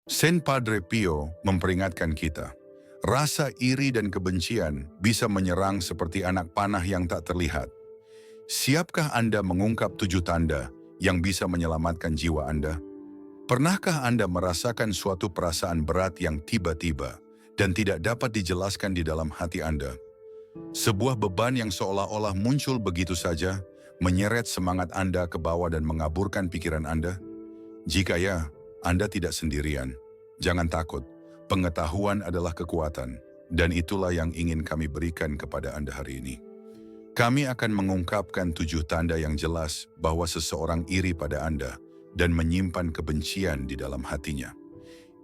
Saint Padre Pio memperingatkan kita, rasa iri dan kebencian bisa menyerang seperti anak panah yang tak terlihat. Siapkah Anda mengungkap 7 tanda yang bisa menyelamatkan jiwa Anda? Pernahkah Anda merasakan suatu perasaan berat yang tiba-tiba dan tidak dapat dijelaskan di dalam hati Anda? Sebuah beban yang seolah-olah muncul begitu saja, menyeret semangat Anda ke bawah dan mengaburkan pikiran Anda? Jika ya, Anda tidak sendirian. Jangan takut, pengetahuan adalah kekuatan, dan itulah yang ingin kami berikan kepada Anda hari ini. Kami akan mengungkapkan 7 tanda yang jelas bahwa seseorang iri pada Anda dan menyimpan kebencian di dalam hatinya.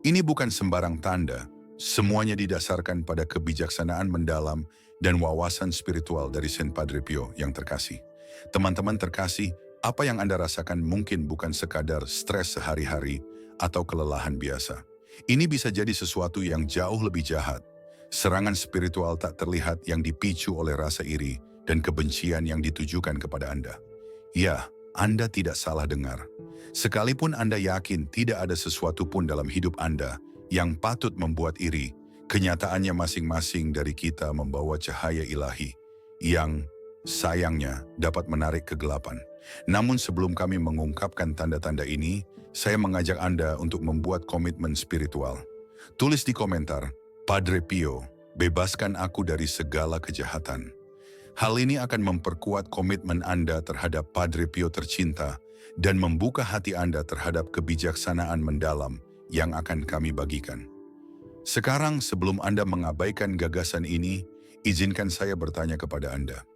Ini bukan sembarang tanda, semuanya didasarkan pada kebijaksanaan mendalam dan wawasan spiritual dari Saint Padre Pio yang terkasih. Teman-teman terkasih, apa yang Anda rasakan mungkin bukan sekadar stres sehari-hari atau kelelahan biasa. Ini bisa jadi sesuatu yang jauh lebih jahat. Serangan spiritual tak terlihat yang dipicu oleh rasa iri dan kebencian yang ditujukan kepada Anda. Ya, Anda tidak salah dengar. Sekalipun Anda yakin tidak ada sesuatu pun dalam hidup Anda yang patut membuat iri, kenyataannya masing-masing dari kita membawa cahaya ilahi yang sayangnya dapat menarik kegelapan. Namun sebelum kami mengungkapkan tanda-tanda ini, saya mengajak Anda untuk membuat komitmen spiritual. Tulis di komentar, Padre Pio, bebaskan aku dari segala kejahatan. Hal ini akan memperkuat komitmen Anda terhadap Padre Pio tercinta dan membuka hati Anda terhadap kebijaksanaan mendalam yang akan kami bagikan. Sekarang sebelum Anda mengabaikan gagasan ini, izinkan saya bertanya kepada Anda.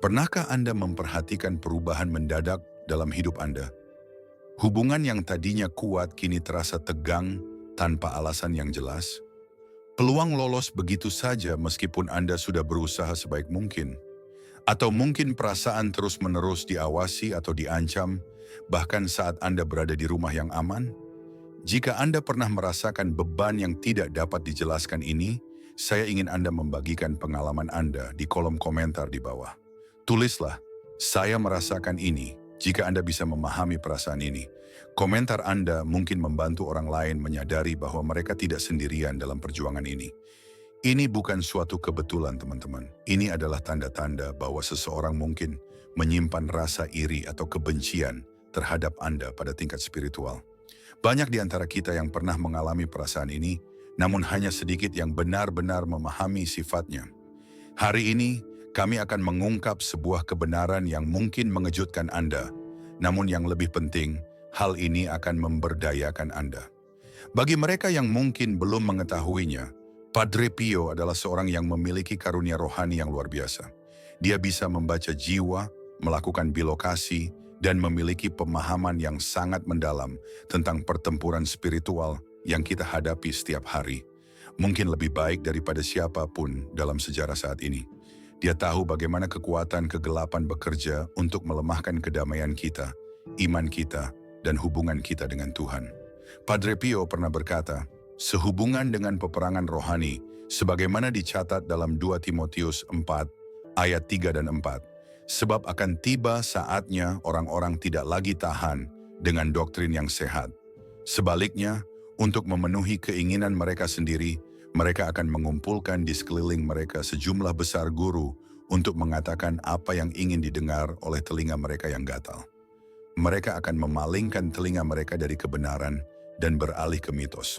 Pernahkah Anda memperhatikan perubahan mendadak dalam hidup Anda? Hubungan yang tadinya kuat kini terasa tegang tanpa alasan yang jelas. Peluang lolos begitu saja meskipun Anda sudah berusaha sebaik mungkin. Atau mungkin perasaan terus-menerus diawasi atau diancam, bahkan saat Anda berada di rumah yang aman? Jika Anda pernah merasakan beban yang tidak dapat dijelaskan ini, saya ingin Anda membagikan pengalaman Anda di kolom komentar di bawah. Tulislah, saya merasakan ini. Jika Anda bisa memahami perasaan ini, komentar Anda mungkin membantu orang lain menyadari bahwa mereka tidak sendirian dalam perjuangan ini. Ini bukan suatu kebetulan, teman-teman. Ini adalah tanda-tanda bahwa seseorang mungkin menyimpan rasa iri atau kebencian terhadap Anda pada tingkat spiritual. Banyak di antara kita yang pernah mengalami perasaan ini, namun hanya sedikit yang benar-benar memahami sifatnya. Hari ini, kami akan mengungkap sebuah kebenaran yang mungkin mengejutkan Anda, namun yang lebih penting, hal ini akan memberdayakan Anda. Bagi mereka yang mungkin belum mengetahuinya, Padre Pio adalah seorang yang memiliki karunia rohani yang luar biasa. Dia bisa membaca jiwa, melakukan bilokasi, dan memiliki pemahaman yang sangat mendalam tentang pertempuran spiritual yang kita hadapi setiap hari. Mungkin lebih baik daripada siapapun dalam sejarah saat ini. Dia tahu bagaimana kekuatan kegelapan bekerja untuk melemahkan kedamaian kita, iman kita, dan hubungan kita dengan Tuhan. Padre Pio pernah berkata, sehubungan dengan peperangan rohani, sebagaimana dicatat dalam 2 Timotius 4, ayat 3 dan 4, sebab akan tiba saatnya orang-orang tidak lagi tahan dengan doktrin yang sehat. Sebaliknya, untuk memenuhi keinginan mereka sendiri, mereka akan mengumpulkan di sekeliling mereka sejumlah besar guru untuk mengatakan apa yang ingin didengar oleh telinga mereka yang gatal. Mereka akan memalingkan telinga mereka dari kebenaran dan beralih ke mitos.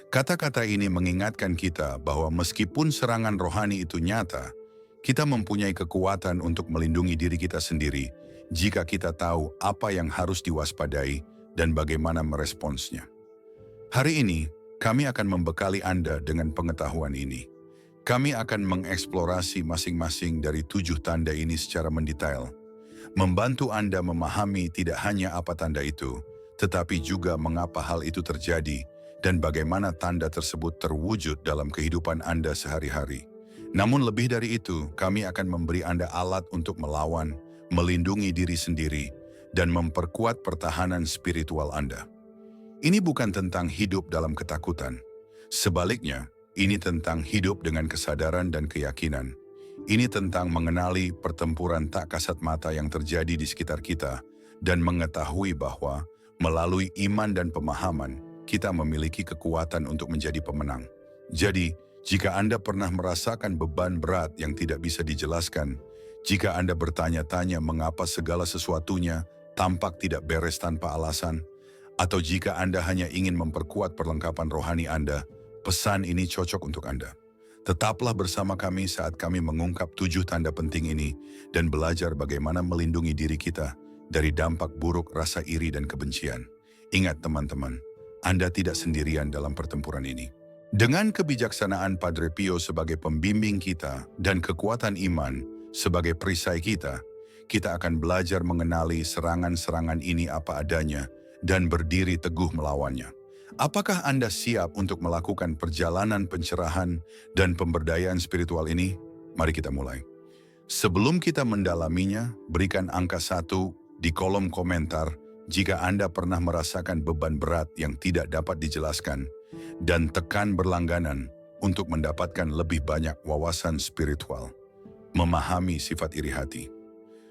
Kata-kata ini mengingatkan kita bahwa meskipun serangan rohani itu nyata, kita mempunyai kekuatan untuk melindungi diri kita sendiri jika kita tahu apa yang harus diwaspadai dan bagaimana meresponsnya. Hari ini, kami akan membekali Anda dengan pengetahuan ini. Kami akan mengeksplorasi masing-masing dari 7 tanda ini secara mendetail, membantu Anda memahami tidak hanya apa tanda itu, tetapi juga mengapa hal itu terjadi dan bagaimana tanda tersebut terwujud dalam kehidupan Anda sehari-hari. Namun lebih dari itu, kami akan memberi Anda alat untuk melawan, melindungi diri sendiri, dan memperkuat pertahanan spiritual Anda. Ini bukan tentang hidup dalam ketakutan. Sebaliknya, ini tentang hidup dengan kesadaran dan keyakinan. Ini tentang mengenali pertempuran tak kasat mata yang terjadi di sekitar kita dan mengetahui bahwa melalui iman dan pemahaman, kita memiliki kekuatan untuk menjadi pemenang. Jadi, jika Anda pernah merasakan beban berat yang tidak bisa dijelaskan, jika Anda bertanya-tanya mengapa segala sesuatunya tampak tidak beres tanpa alasan, atau jika Anda hanya ingin memperkuat perlengkapan rohani Anda, pesan ini cocok untuk Anda. Tetaplah bersama kami saat kami mengungkap 7 tanda penting ini dan belajar bagaimana melindungi diri kita dari dampak buruk rasa iri dan kebencian. Ingat teman-teman, Anda tidak sendirian dalam pertempuran ini. Dengan kebijaksanaan Padre Pio sebagai pembimbing kita dan kekuatan iman sebagai perisai kita, kita akan belajar mengenali serangan-serangan ini apa adanya dan berdiri teguh melawannya. Apakah Anda siap untuk melakukan perjalanan pencerahan dan pemberdayaan spiritual ini? Mari kita mulai. Sebelum kita mendalaminya, berikan angka 1 di kolom komentar jika Anda pernah merasakan beban berat yang tidak dapat dijelaskan, dan tekan berlangganan untuk mendapatkan lebih banyak wawasan spiritual. Memahami sifat iri hati.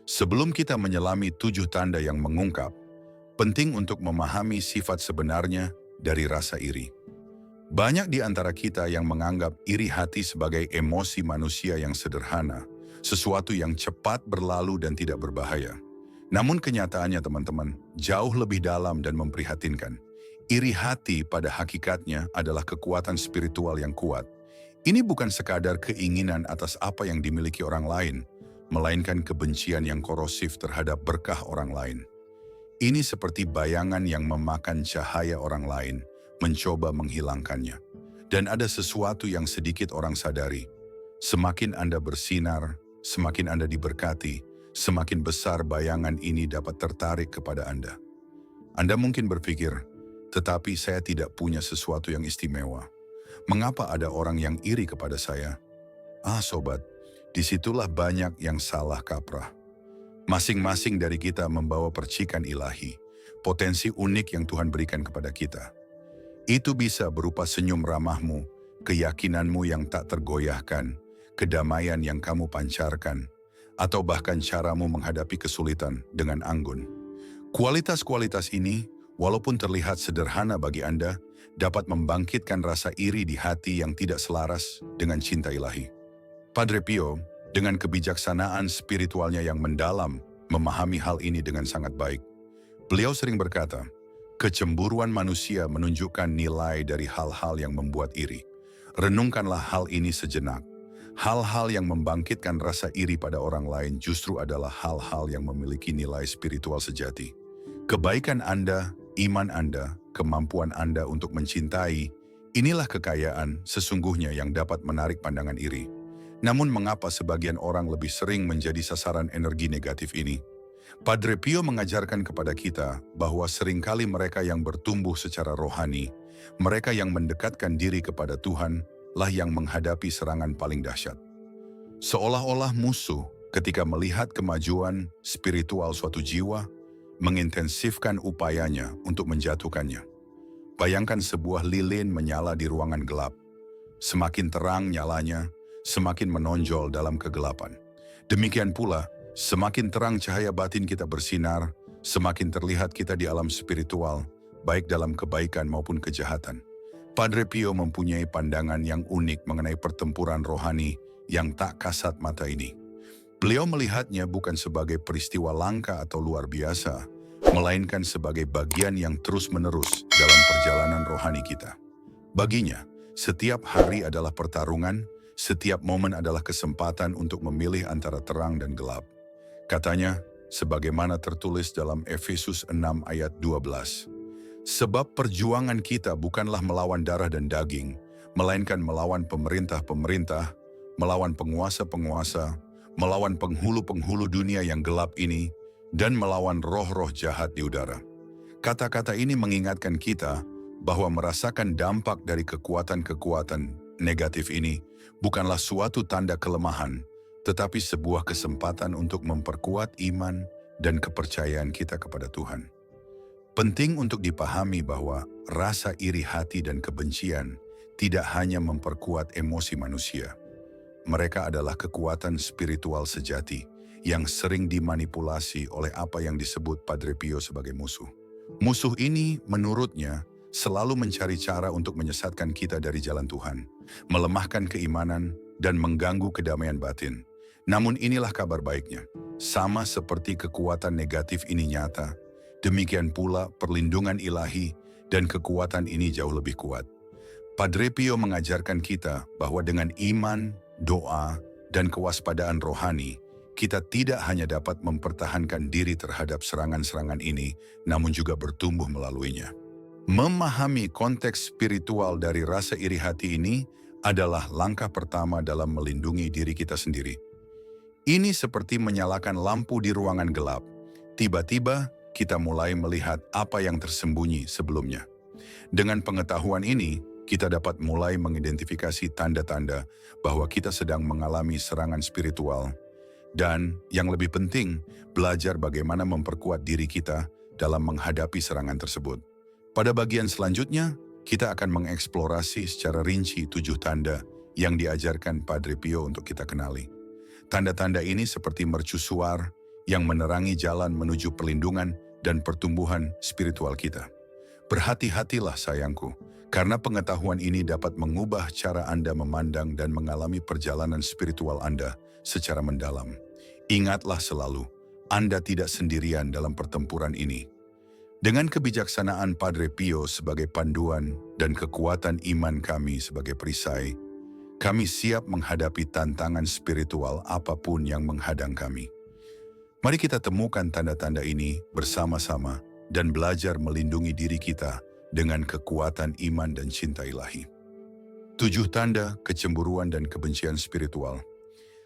Sebelum kita menyelami 7 tanda yang mengungkap, penting untuk memahami sifat sebenarnya dari rasa iri. Banyak di antara kita yang menganggap iri hati sebagai emosi manusia yang sederhana, sesuatu yang cepat berlalu dan tidak berbahaya. Namun kenyataannya teman-teman, jauh lebih dalam dan memprihatinkan. Iri hati pada hakikatnya adalah kekuatan spiritual yang kuat. Ini bukan sekadar keinginan atas apa yang dimiliki orang lain, melainkan kebencian yang korosif terhadap berkah orang lain. Ini seperti bayangan yang memakan cahaya orang lain, mencoba menghilangkannya. Dan ada sesuatu yang sedikit orang sadari. Semakin Anda bersinar, semakin Anda diberkati, semakin besar bayangan ini dapat tertarik kepada Anda. Anda mungkin berpikir, tetapi saya tidak punya sesuatu yang istimewa. Mengapa ada orang yang iri kepada saya? Sobat, disitulah banyak yang salah kaprah. Masing-masing dari kita membawa percikan ilahi, potensi unik yang Tuhan berikan kepada kita. Itu bisa berupa senyum ramahmu, keyakinanmu yang tak tergoyahkan, kedamaian yang kamu pancarkan, atau bahkan caramu menghadapi kesulitan dengan anggun. Kualitas-kualitas ini, walaupun terlihat sederhana bagi Anda, dapat membangkitkan rasa iri di hati yang tidak selaras dengan cinta ilahi. Padre Pio, dengan kebijaksanaan spiritualnya yang mendalam, memahami hal ini dengan sangat baik. Beliau sering berkata, kecemburuan manusia menunjukkan nilai dari hal-hal yang membuat iri. Renungkanlah hal ini sejenak. Hal-hal yang membangkitkan rasa iri pada orang lain justru adalah hal-hal yang memiliki nilai spiritual sejati. Kebaikan Anda, iman Anda, kemampuan Anda untuk mencintai, inilah kekayaan sesungguhnya yang dapat menarik pandangan iri. Namun mengapa sebagian orang lebih sering menjadi sasaran energi negatif ini? Padre Pio mengajarkan kepada kita bahwa seringkali mereka yang bertumbuh secara rohani, mereka yang mendekatkan diri kepada Tuhan, lah yang menghadapi serangan paling dahsyat. Seolah-olah musuh ketika melihat kemajuan spiritual suatu jiwa, mengintensifkan upayanya untuk menjatuhkannya. Bayangkan sebuah lilin menyala di ruangan gelap. Semakin terang nyalanya, semakin menonjol dalam kegelapan. Demikian pula, semakin terang cahaya batin kita bersinar, semakin terlihat kita di alam spiritual, baik dalam kebaikan maupun kejahatan. Padre Pio mempunyai pandangan yang unik mengenai pertempuran rohani yang tak kasat mata ini. Beliau melihatnya bukan sebagai peristiwa langka atau luar biasa, melainkan sebagai bagian yang terus-menerus dalam perjalanan rohani kita. Baginya, setiap hari adalah pertarungan, setiap momen adalah kesempatan untuk memilih antara terang dan gelap. Katanya, sebagaimana tertulis dalam Efesus 6 ayat 12. Sebab perjuangan kita bukanlah melawan darah dan daging, melainkan melawan pemerintah-pemerintah, melawan penguasa-penguasa, melawan penghulu-penghulu dunia yang gelap ini, dan melawan roh-roh jahat di udara. Kata-kata ini mengingatkan kita bahwa merasakan dampak dari kekuatan-kekuatan negatif ini bukanlah suatu tanda kelemahan, tetapi sebuah kesempatan untuk memperkuat iman dan kepercayaan kita kepada Tuhan. Penting untuk dipahami bahwa rasa iri hati dan kebencian tidak hanya memperkuat emosi manusia. Mereka adalah kekuatan spiritual sejati yang sering dimanipulasi oleh apa yang disebut Padre Pio sebagai musuh. Musuh ini, menurutnya, selalu mencari cara untuk menyesatkan kita dari jalan Tuhan, melemahkan keimanan, dan mengganggu kedamaian batin. Namun inilah kabar baiknya. Sama seperti kekuatan negatif ini nyata, demikian pula perlindungan ilahi dan kekuatan ini jauh lebih kuat. Padre Pio mengajarkan kita bahwa dengan iman, doa, dan kewaspadaan rohani, kita tidak hanya dapat mempertahankan diri terhadap serangan-serangan ini, namun juga bertumbuh melaluinya. Memahami konteks spiritual dari rasa iri hati ini adalah langkah pertama dalam melindungi diri kita sendiri. Ini seperti menyalakan lampu di ruangan gelap. Tiba-tiba kita mulai melihat apa yang tersembunyi sebelumnya. Dengan pengetahuan ini, kita dapat mulai mengidentifikasi tanda-tanda bahwa kita sedang mengalami serangan spiritual. Dan yang lebih penting, belajar bagaimana memperkuat diri kita dalam menghadapi serangan tersebut. Pada bagian selanjutnya, kita akan mengeksplorasi secara rinci 7 tanda yang diajarkan Padre Pio untuk kita kenali. Tanda-tanda ini seperti mercusuar yang menerangi jalan menuju perlindungan dan pertumbuhan spiritual kita. Berhati-hatilah sayangku, karena pengetahuan ini dapat mengubah cara Anda memandang dan mengalami perjalanan spiritual Anda secara mendalam. Ingatlah selalu, Anda tidak sendirian dalam pertempuran ini. Dengan kebijaksanaan Padre Pio sebagai panduan dan kekuatan iman kami sebagai perisai, kami siap menghadapi tantangan spiritual apapun yang menghadang kami. Mari kita temukan tanda-tanda ini bersama-sama dan belajar melindungi diri kita dengan kekuatan iman dan cinta ilahi. 7 tanda kecemburuan dan kebencian spiritual.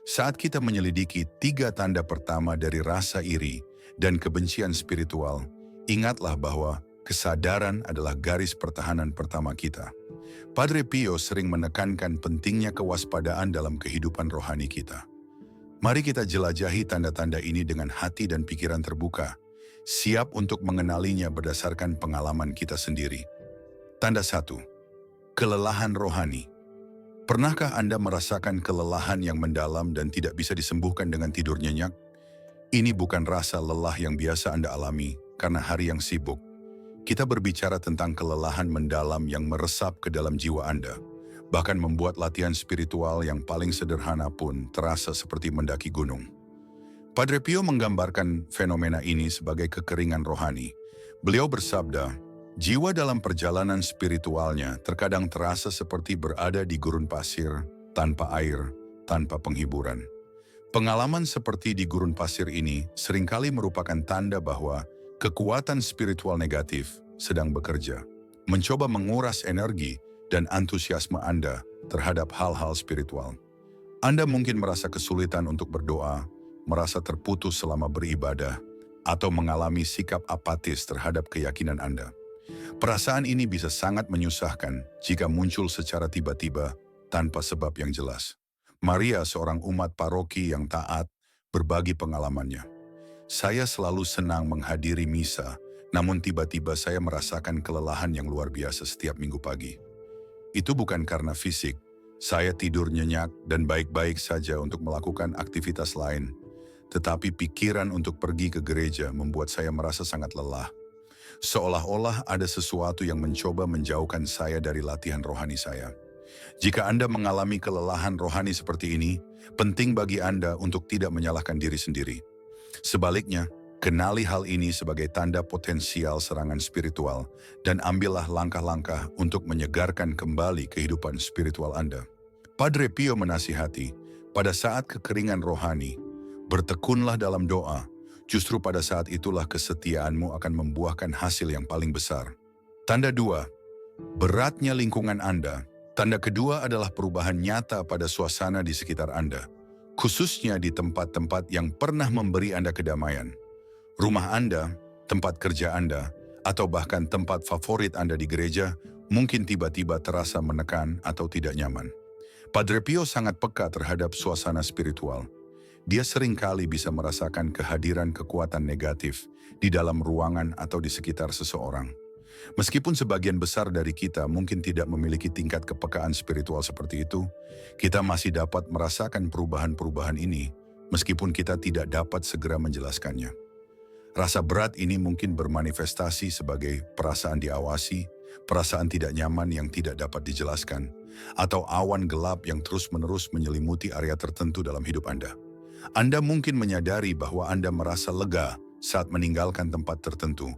Saat kita menyelidiki 3 tanda pertama dari rasa iri dan kebencian spiritual, ingatlah bahwa kesadaran adalah garis pertahanan pertama kita. Padre Pio sering menekankan pentingnya kewaspadaan dalam kehidupan rohani kita. Mari kita jelajahi tanda-tanda ini dengan hati dan pikiran terbuka, siap untuk mengenalinya berdasarkan pengalaman kita sendiri. Tanda 1. Kelelahan rohani. Pernahkah Anda merasakan kelelahan yang mendalam dan tidak bisa disembuhkan dengan tidur nyenyak? Ini bukan rasa lelah yang biasa Anda alami karena hari yang sibuk. Kita berbicara tentang kelelahan mendalam yang meresap ke dalam jiwa Anda, bahkan membuat latihan spiritual yang paling sederhana pun terasa seperti mendaki gunung. Padre Pio menggambarkan fenomena ini sebagai kekeringan rohani. Beliau bersabda, jiwa dalam perjalanan spiritualnya terkadang terasa seperti berada di gurun pasir, tanpa air, tanpa penghiburan. Pengalaman seperti di gurun pasir ini seringkali merupakan tanda bahwa kekuatan spiritual negatif sedang bekerja, mencoba menguras energi dan antusiasme Anda terhadap hal-hal spiritual. Anda mungkin merasa kesulitan untuk berdoa, merasa terputus selama beribadah, atau mengalami sikap apatis terhadap keyakinan Anda. Perasaan ini bisa sangat menyusahkan jika muncul secara tiba-tiba tanpa sebab yang jelas. Maria, seorang umat paroki yang taat, berbagi pengalamannya. Saya selalu senang menghadiri misa, namun tiba-tiba saya merasakan kelelahan yang luar biasa setiap minggu pagi. Itu bukan karena fisik, saya tidur nyenyak dan baik-baik saja untuk melakukan aktivitas lain, tetapi pikiran untuk pergi ke gereja membuat saya merasa sangat lelah. Seolah-olah ada sesuatu yang mencoba menjauhkan saya dari latihan rohani saya. Jika Anda mengalami kelelahan rohani seperti ini, penting bagi Anda untuk tidak menyalahkan diri sendiri. Sebaliknya, kenali hal ini sebagai tanda potensial serangan spiritual dan ambillah langkah-langkah untuk menyegarkan kembali kehidupan spiritual Anda. Padre Pio menasihati, pada saat kekeringan rohani, bertekunlah dalam doa, justru pada saat itulah kesetiaanmu akan membuahkan hasil yang paling besar. Tanda 2. Beratnya lingkungan Anda. Tanda kedua adalah perubahan nyata pada suasana di sekitar Anda, khususnya di tempat-tempat yang pernah memberi Anda kedamaian. Rumah Anda, tempat kerja Anda, atau bahkan tempat favorit Anda di gereja mungkin tiba-tiba terasa menekan atau tidak nyaman. Padre Pio sangat peka terhadap suasana spiritual. Dia seringkali bisa merasakan kehadiran kekuatan negatif di dalam ruangan atau di sekitar seseorang. Meskipun sebagian besar dari kita mungkin tidak memiliki tingkat kepekaan spiritual seperti itu, kita masih dapat merasakan perubahan-perubahan ini meskipun kita tidak dapat segera menjelaskannya. Rasa berat ini mungkin bermanifestasi sebagai perasaan diawasi, perasaan tidak nyaman yang tidak dapat dijelaskan, atau awan gelap yang terus-menerus menyelimuti area tertentu dalam hidup Anda. Anda mungkin menyadari bahwa Anda merasa lega saat meninggalkan tempat tertentu,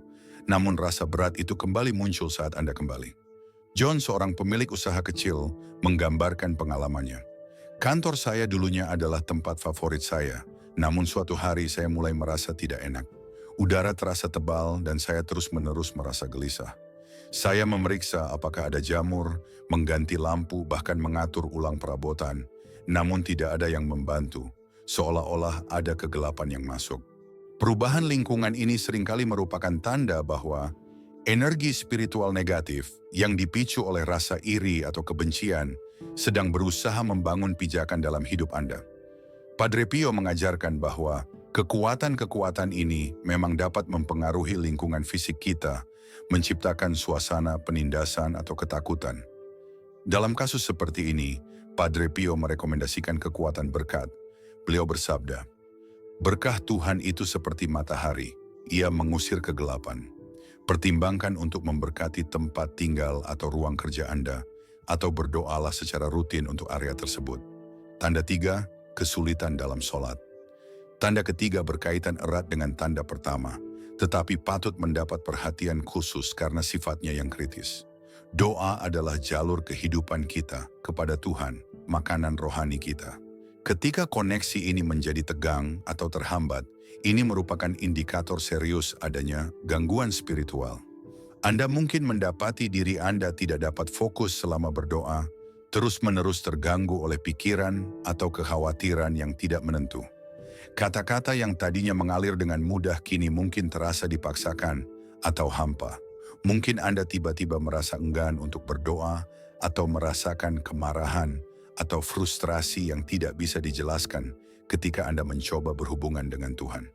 namun rasa berat itu kembali muncul saat Anda kembali. John, seorang pemilik usaha kecil, menggambarkan pengalamannya. Kantor saya dulunya adalah tempat favorit saya, namun suatu hari saya mulai merasa tidak enak. Udara terasa tebal dan saya terus-menerus merasa gelisah. Saya memeriksa apakah ada jamur, mengganti lampu, bahkan mengatur ulang perabotan, namun tidak ada yang membantu, seolah-olah ada kegelapan yang masuk. Perubahan lingkungan ini seringkali merupakan tanda bahwa energi spiritual negatif yang dipicu oleh rasa iri atau kebencian sedang berusaha membangun pijakan dalam hidup Anda. Padre Pio mengajarkan bahwa kekuatan-kekuatan ini memang dapat mempengaruhi lingkungan fisik kita, menciptakan suasana penindasan atau ketakutan. Dalam kasus seperti ini, Padre Pio merekomendasikan kekuatan berkat. Beliau bersabda, "Berkah Tuhan itu seperti matahari, ia mengusir kegelapan. Pertimbangkan untuk memberkati tempat tinggal atau ruang kerja Anda, atau berdoalah secara rutin untuk area tersebut." Tanda 3, kesulitan dalam sholat. Tanda ketiga berkaitan erat dengan tanda pertama, tetapi patut mendapat perhatian khusus karena sifatnya yang kritis. Doa adalah jalur kehidupan kita kepada Tuhan, makanan rohani kita. Ketika koneksi ini menjadi tegang atau terhambat, ini merupakan indikator serius adanya gangguan spiritual. Anda mungkin mendapati diri Anda tidak dapat fokus selama berdoa, terus-menerus terganggu oleh pikiran atau kekhawatiran yang tidak menentu. Kata-kata yang tadinya mengalir dengan mudah kini mungkin terasa dipaksakan atau hampa. Mungkin Anda tiba-tiba merasa enggan untuk berdoa atau merasakan kemarahan atau frustrasi yang tidak bisa dijelaskan ketika Anda mencoba berhubungan dengan Tuhan.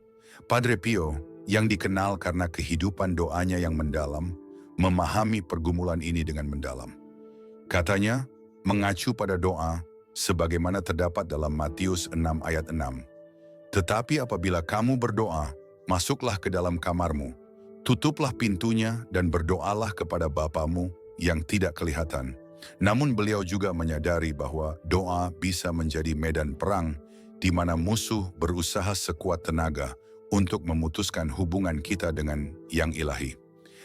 Padre Pio, yang dikenal karena kehidupan doanya yang mendalam, memahami pergumulan ini dengan mendalam. Katanya, mengacu pada doa, sebagaimana terdapat dalam Matius 6 ayat 6. "Tetapi apabila kamu berdoa, masuklah ke dalam kamarmu, tutuplah pintunya dan berdoalah kepada Bapamu yang tidak kelihatan." Namun beliau juga menyadari bahwa doa bisa menjadi medan perang di mana musuh berusaha sekuat tenaga untuk memutuskan hubungan kita dengan yang ilahi.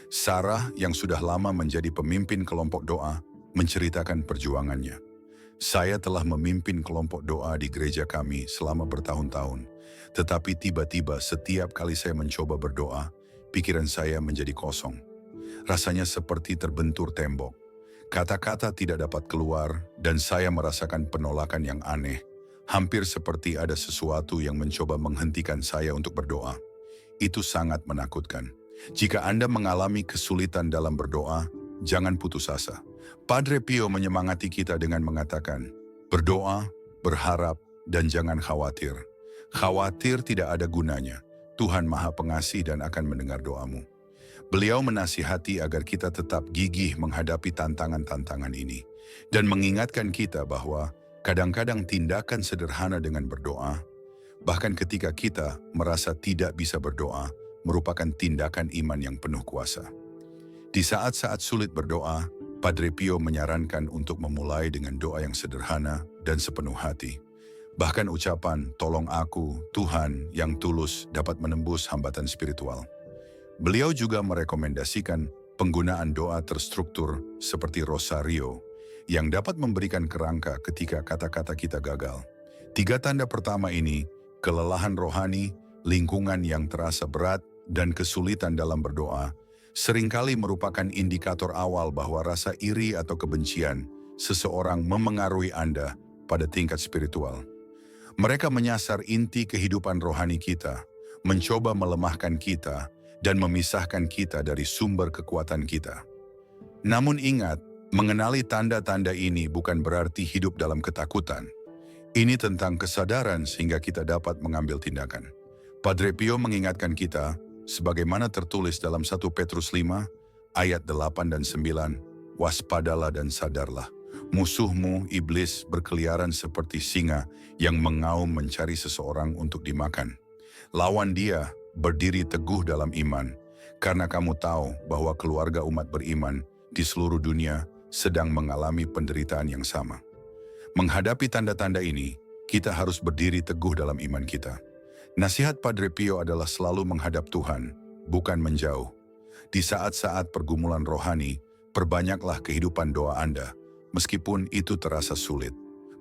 Sarah yang sudah lama menjadi pemimpin kelompok doa menceritakan perjuangannya. "Saya telah memimpin kelompok doa di gereja kami selama bertahun-tahun, tetapi tiba-tiba setiap kali saya mencoba berdoa, pikiran saya menjadi kosong. Rasanya seperti terbentur tembok. Kata-kata tidak dapat keluar dan saya merasakan penolakan yang aneh, hampir seperti ada sesuatu yang mencoba menghentikan saya untuk berdoa. Itu sangat menakutkan. Jika Anda mengalami kesulitan dalam berdoa, jangan putus asa." Padre Pio menyemangati kita dengan mengatakan, "Berdoa, berharap, dan jangan khawatir. Khawatir tidak ada gunanya. Tuhan Maha Pengasih dan akan mendengar doamu." Beliau menasihati agar kita tetap gigih menghadapi tantangan-tantangan ini dan mengingatkan kita bahwa kadang-kadang tindakan sederhana dengan berdoa, bahkan ketika kita merasa tidak bisa berdoa, merupakan tindakan iman yang penuh kuasa. Di saat-saat sulit berdoa, Padre Pio menyarankan untuk memulai dengan doa yang sederhana dan sepenuh hati. Bahkan ucapan "tolong aku, Tuhan" yang tulus dapat menembus hambatan spiritual. Beliau juga merekomendasikan penggunaan doa terstruktur seperti rosario yang dapat memberikan kerangka ketika kata-kata kita gagal. 3 tanda pertama ini, kelelahan rohani, lingkungan yang terasa berat, dan kesulitan dalam berdoa, seringkali merupakan indikator awal bahwa rasa iri atau kebencian seseorang memengaruhi Anda pada tingkat spiritual. Mereka menyasar inti kehidupan rohani kita, mencoba melemahkan kita, dan memisahkan kita dari sumber kekuatan kita. Namun ingat, mengenali tanda-tanda ini bukan berarti hidup dalam ketakutan. Ini tentang kesadaran sehingga kita dapat mengambil tindakan. Padre Pio mengingatkan kita, sebagaimana tertulis dalam 1 Petrus 5, ayat 8 dan 9, "Waspadalah dan sadarlah, musuhmu iblis berkeliaran seperti singa yang mengaum mencari seseorang untuk dimakan. Lawan dia, berdiri teguh dalam iman, karena kamu tahu bahwa keluarga umat beriman di seluruh dunia sedang mengalami penderitaan yang sama. Menghadapi tanda-tanda ini, kita harus berdiri teguh dalam iman kita. Nasihat Padre Pio adalah selalu menghadap Tuhan, bukan menjauh. Di saat-saat pergumulan rohani, perbanyaklah kehidupan doa Anda, meskipun itu terasa sulit.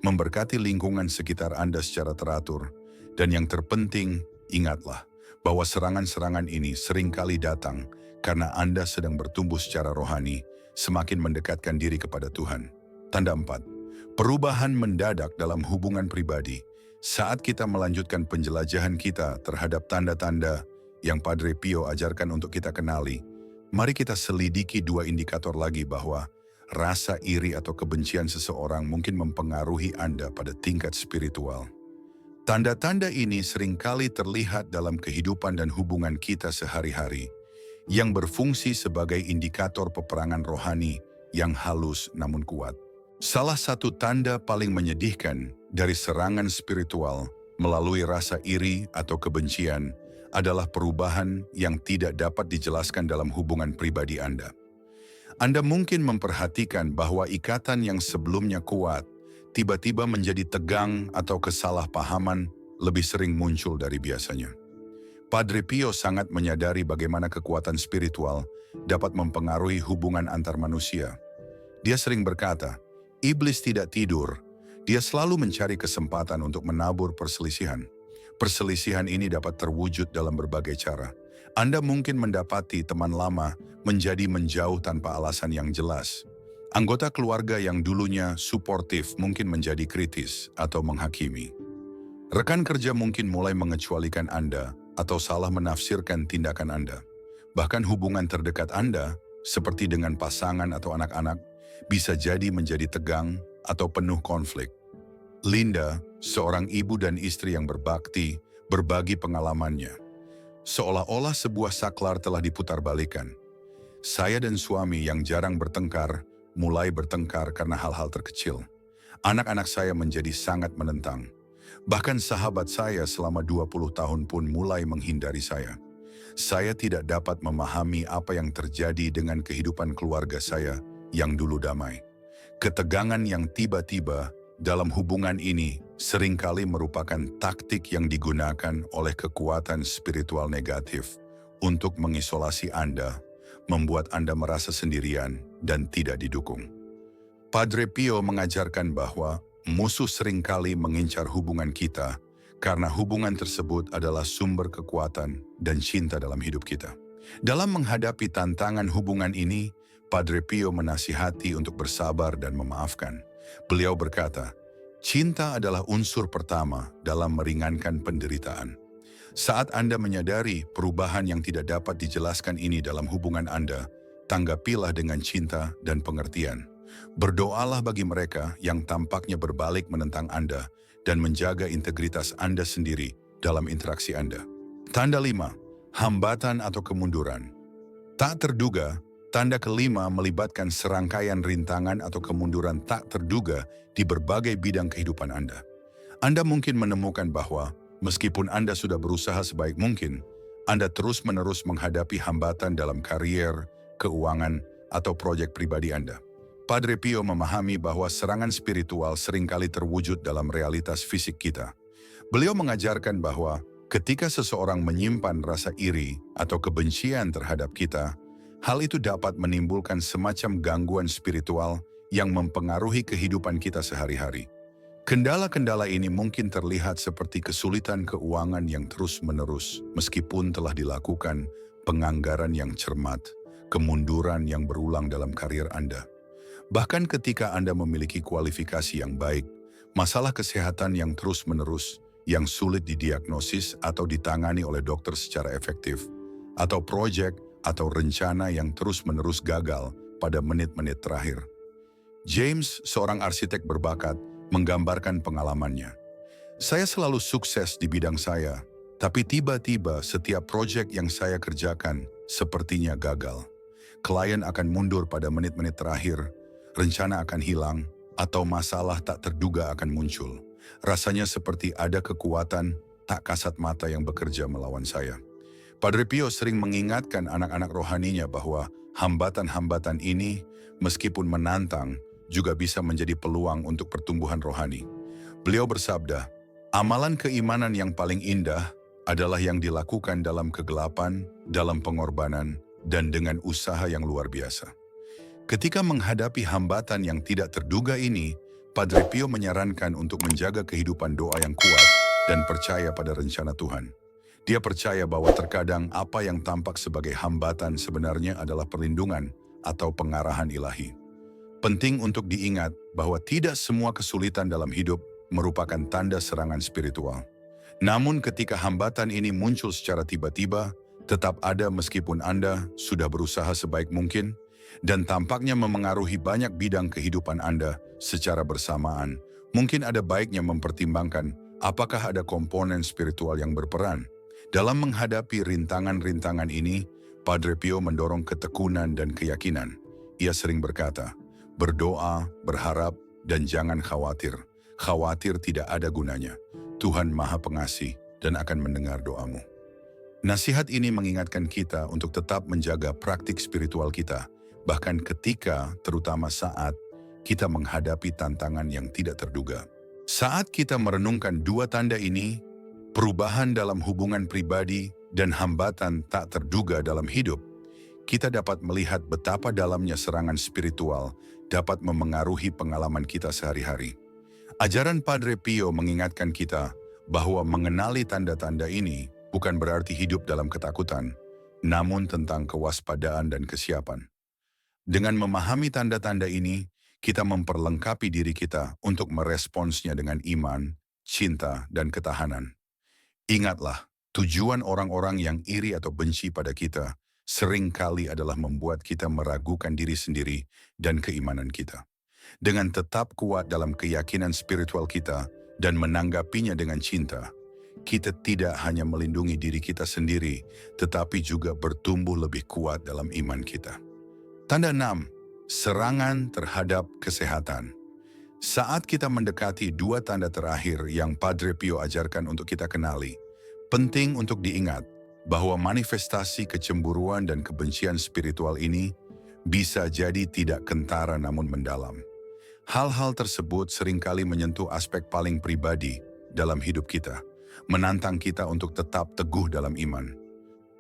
Memberkati lingkungan sekitar Anda secara teratur, dan yang terpenting, ingatlah bahwa serangan-serangan ini seringkali datang karena Anda sedang bertumbuh secara rohani, semakin mendekatkan diri kepada Tuhan. Tanda 4. Perubahan mendadak dalam hubungan pribadi. Saat kita melanjutkan penjelajahan kita terhadap tanda-tanda yang Padre Pio ajarkan untuk kita kenali, mari kita selidiki 2 indikator lagi bahwa rasa iri atau kebencian seseorang mungkin mempengaruhi Anda pada tingkat spiritual. Tanda-tanda ini seringkali terlihat dalam kehidupan dan hubungan kita sehari-hari, yang berfungsi sebagai indikator peperangan rohani yang halus namun kuat. Salah satu tanda paling menyedihkan dari serangan spiritual melalui rasa iri atau kebencian adalah perubahan yang tidak dapat dijelaskan dalam hubungan pribadi Anda. Anda mungkin memperhatikan bahwa ikatan yang sebelumnya kuat tiba-tiba menjadi tegang atau kesalahpahaman lebih sering muncul dari biasanya. Padre Pio sangat menyadari bagaimana kekuatan spiritual dapat mempengaruhi hubungan antar manusia. Dia sering berkata, iblis tidak tidur, dia selalu mencari kesempatan untuk menabur perselisihan. Perselisihan ini dapat terwujud dalam berbagai cara. Anda mungkin mendapati teman lama menjadi menjauh tanpa alasan yang jelas. Anggota keluarga yang dulunya suportif mungkin menjadi kritis atau menghakimi. Rekan kerja mungkin mulai mengecualikan Anda atau salah menafsirkan tindakan Anda. Bahkan hubungan terdekat Anda, seperti dengan pasangan atau anak-anak, bisa jadi menjadi tegang atau penuh konflik. Linda, seorang ibu dan istri yang berbakti, berbagi pengalamannya. Seolah-olah sebuah saklar telah diputarbalikkan. Saya dan suami yang jarang bertengkar, mulai bertengkar karena hal-hal terkecil. Anak-anak saya menjadi sangat menentang. Bahkan sahabat saya selama 20 tahun pun mulai menghindari saya. Saya tidak dapat memahami apa yang terjadi dengan kehidupan keluarga saya yang dulu damai. Ketegangan yang tiba-tiba dalam hubungan ini seringkali merupakan taktik yang digunakan oleh kekuatan spiritual negatif untuk mengisolasi Anda, membuat Anda merasa sendirian dan tidak didukung. Padre Pio mengajarkan bahwa musuh seringkali mengincar hubungan kita karena hubungan tersebut adalah sumber kekuatan dan cinta dalam hidup kita. Dalam menghadapi tantangan hubungan ini, Padre Pio menasihati untuk bersabar dan memaafkan. Beliau berkata, cinta adalah unsur pertama dalam meringankan penderitaan. Saat Anda menyadari perubahan yang tidak dapat dijelaskan ini dalam hubungan Anda, tanggapilah dengan cinta dan pengertian. Berdoalah bagi mereka yang tampaknya berbalik menentang Anda dan menjaga integritas Anda sendiri dalam interaksi Anda. Tanda 5. Hambatan atau kemunduran. Tak terduga, tanda kelima melibatkan serangkaian rintangan atau kemunduran tak terduga di berbagai bidang kehidupan Anda. Anda mungkin menemukan bahwa meskipun Anda sudah berusaha sebaik mungkin, Anda terus-menerus menghadapi hambatan dalam karier, keuangan, atau proyek pribadi Anda. Padre Pio memahami bahwa serangan spiritual seringkali terwujud dalam realitas fisik kita. Beliau mengajarkan bahwa ketika seseorang menyimpan rasa iri atau kebencian terhadap kita, hal itu dapat menimbulkan semacam gangguan spiritual yang mempengaruhi kehidupan kita sehari-hari. Kendala-kendala ini mungkin terlihat seperti kesulitan keuangan yang terus-menerus meskipun telah dilakukan penganggaran yang cermat, kemunduran yang berulang dalam karir Anda. Bahkan ketika Anda memiliki kualifikasi yang baik, masalah kesehatan yang terus-menerus, yang sulit didiagnosis atau ditangani oleh dokter secara efektif, atau proyek atau rencana yang terus-menerus gagal pada menit-menit terakhir. James, seorang arsitek berbakat, menggambarkan pengalamannya. Saya selalu sukses di bidang saya, tapi tiba-tiba setiap proyek yang saya kerjakan sepertinya gagal. Klien akan mundur pada menit-menit terakhir, rencana akan hilang, atau masalah tak terduga akan muncul. Rasanya seperti ada kekuatan tak kasat mata yang bekerja melawan saya. Padre Pio sering mengingatkan anak-anak rohaninya bahwa Hambatan-hambatan ini, meskipun menantang, juga bisa menjadi peluang untuk pertumbuhan rohani. Beliau bersabda, amalan keimanan yang paling indah adalah yang dilakukan dalam kegelapan, dalam pengorbanan, dan dengan usaha yang luar biasa. Ketika menghadapi hambatan yang tidak terduga ini, Padre Pio menyarankan untuk menjaga kehidupan doa yang kuat dan percaya pada rencana Tuhan. Dia percaya bahwa terkadang apa yang tampak sebagai hambatan sebenarnya adalah perlindungan atau pengarahan ilahi. Penting untuk diingat bahwa tidak semua kesulitan dalam hidup merupakan tanda serangan spiritual. Namun ketika hambatan ini muncul secara tiba-tiba, tetap ada meskipun Anda sudah berusaha sebaik mungkin, dan tampaknya memengaruhi banyak bidang kehidupan Anda secara bersamaan. Mungkin ada baiknya mempertimbangkan apakah ada komponen spiritual yang berperan. Dalam menghadapi rintangan-rintangan ini, Padre Pio mendorong ketekunan dan keyakinan. Ia sering berkata, berdoa, berharap, dan jangan khawatir. Khawatir tidak ada gunanya. Tuhan Maha Pengasih dan akan mendengar doamu. Nasihat ini mengingatkan kita untuk tetap menjaga praktik spiritual kita, bahkan ketika, terutama saat, kita menghadapi tantangan yang tidak terduga. Saat kita merenungkan dua tanda ini, perubahan dalam hubungan pribadi dan hambatan tak terduga dalam hidup, kita dapat melihat betapa dalamnya serangan spiritual dapat memengaruhi pengalaman kita sehari-hari. Ajaran Padre Pio mengingatkan kita bahwa mengenali tanda-tanda ini bukan berarti hidup dalam ketakutan, namun tentang kewaspadaan dan kesiapan. Dengan memahami tanda-tanda ini, kita memperlengkapi diri kita untuk meresponsnya dengan iman, cinta, dan ketahanan. Ingatlah, tujuan orang-orang yang iri atau benci pada kita seringkali adalah membuat kita meragukan diri sendiri dan keimanan kita. Dengan tetap kuat dalam keyakinan spiritual kita dan menanggapinya dengan cinta, kita tidak hanya melindungi diri kita sendiri, tetapi juga bertumbuh lebih kuat dalam iman kita. Tanda 6. Serangan terhadap kesehatan. Saat kita mendekati dua tanda terakhir yang Padre Pio ajarkan untuk kita kenali, penting untuk diingat bahwa manifestasi kecemburuan dan kebencian spiritual ini bisa jadi tidak kentara namun mendalam. Hal-hal tersebut seringkali menyentuh aspek paling pribadi dalam hidup kita, menantang kita untuk tetap teguh dalam iman.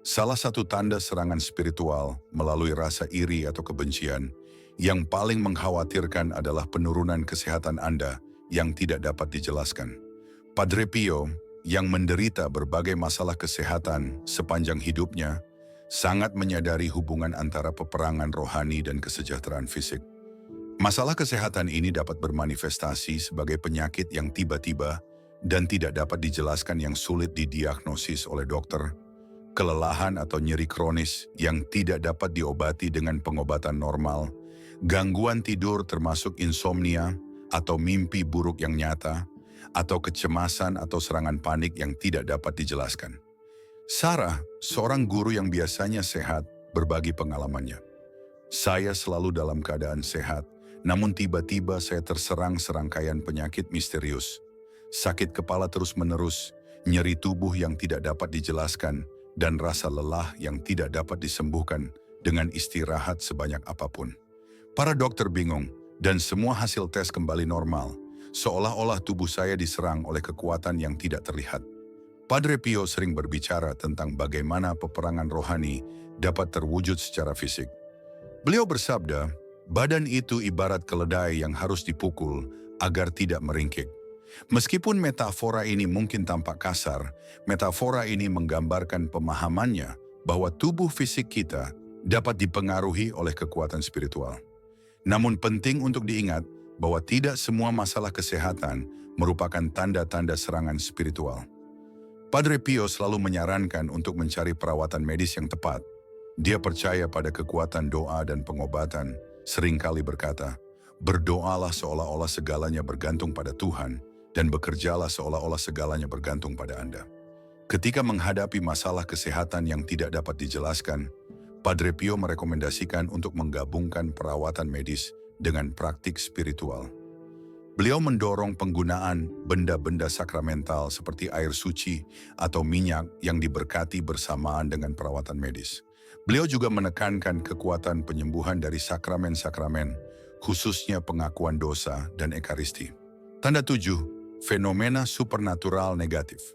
Salah satu tanda serangan spiritual melalui rasa iri atau kebencian yang paling mengkhawatirkan adalah penurunan kesehatan Anda yang tidak dapat dijelaskan. Padre Pio, yang menderita berbagai masalah kesehatan sepanjang hidupnya, sangat menyadari hubungan antara peperangan rohani dan kesejahteraan fisik. Masalah kesehatan ini dapat bermanifestasi sebagai penyakit yang tiba-tiba dan tidak dapat dijelaskan yang sulit didiagnosis oleh dokter, kelelahan atau nyeri kronis yang tidak dapat diobati dengan pengobatan normal, gangguan tidur termasuk insomnia atau mimpi buruk yang nyata, atau kecemasan atau serangan panik yang tidak dapat dijelaskan. Sarah, seorang guru yang biasanya sehat, berbagi pengalamannya. Saya selalu dalam keadaan sehat, namun tiba-tiba saya terserang serangkaian penyakit misterius. Sakit kepala terus-menerus, nyeri tubuh yang tidak dapat dijelaskan, dan rasa lelah yang tidak dapat disembuhkan dengan istirahat sebanyak apapun. Para dokter bingung, dan semua hasil tes kembali normal, seolah-olah tubuh saya diserang oleh kekuatan yang tidak terlihat. Padre Pio sering berbicara tentang bagaimana peperangan rohani dapat terwujud secara fisik. Beliau bersabda, badan itu ibarat keledai yang harus dipukul agar tidak meringkik. Meskipun metafora ini mungkin tampak kasar, metafora ini menggambarkan pemahamannya bahwa tubuh fisik kita dapat dipengaruhi oleh kekuatan spiritual. Namun penting untuk diingat bahwa tidak semua masalah kesehatan merupakan tanda-tanda serangan spiritual. Padre Pio selalu menyarankan untuk mencari perawatan medis yang tepat. Dia percaya pada kekuatan doa dan pengobatan, seringkali berkata, berdoalah seolah-olah segalanya bergantung pada Tuhan, dan bekerjalah seolah-olah segalanya bergantung pada Anda. Ketika menghadapi masalah kesehatan yang tidak dapat dijelaskan, Padre Pio merekomendasikan untuk menggabungkan perawatan medis dengan praktik spiritual. Beliau mendorong penggunaan benda-benda sakramental seperti air suci atau minyak yang diberkati bersamaan dengan perawatan medis. Beliau juga menekankan kekuatan penyembuhan dari sakramen-sakramen, khususnya pengakuan dosa dan ekaristi. Tanda 7, fenomena supernatural negatif.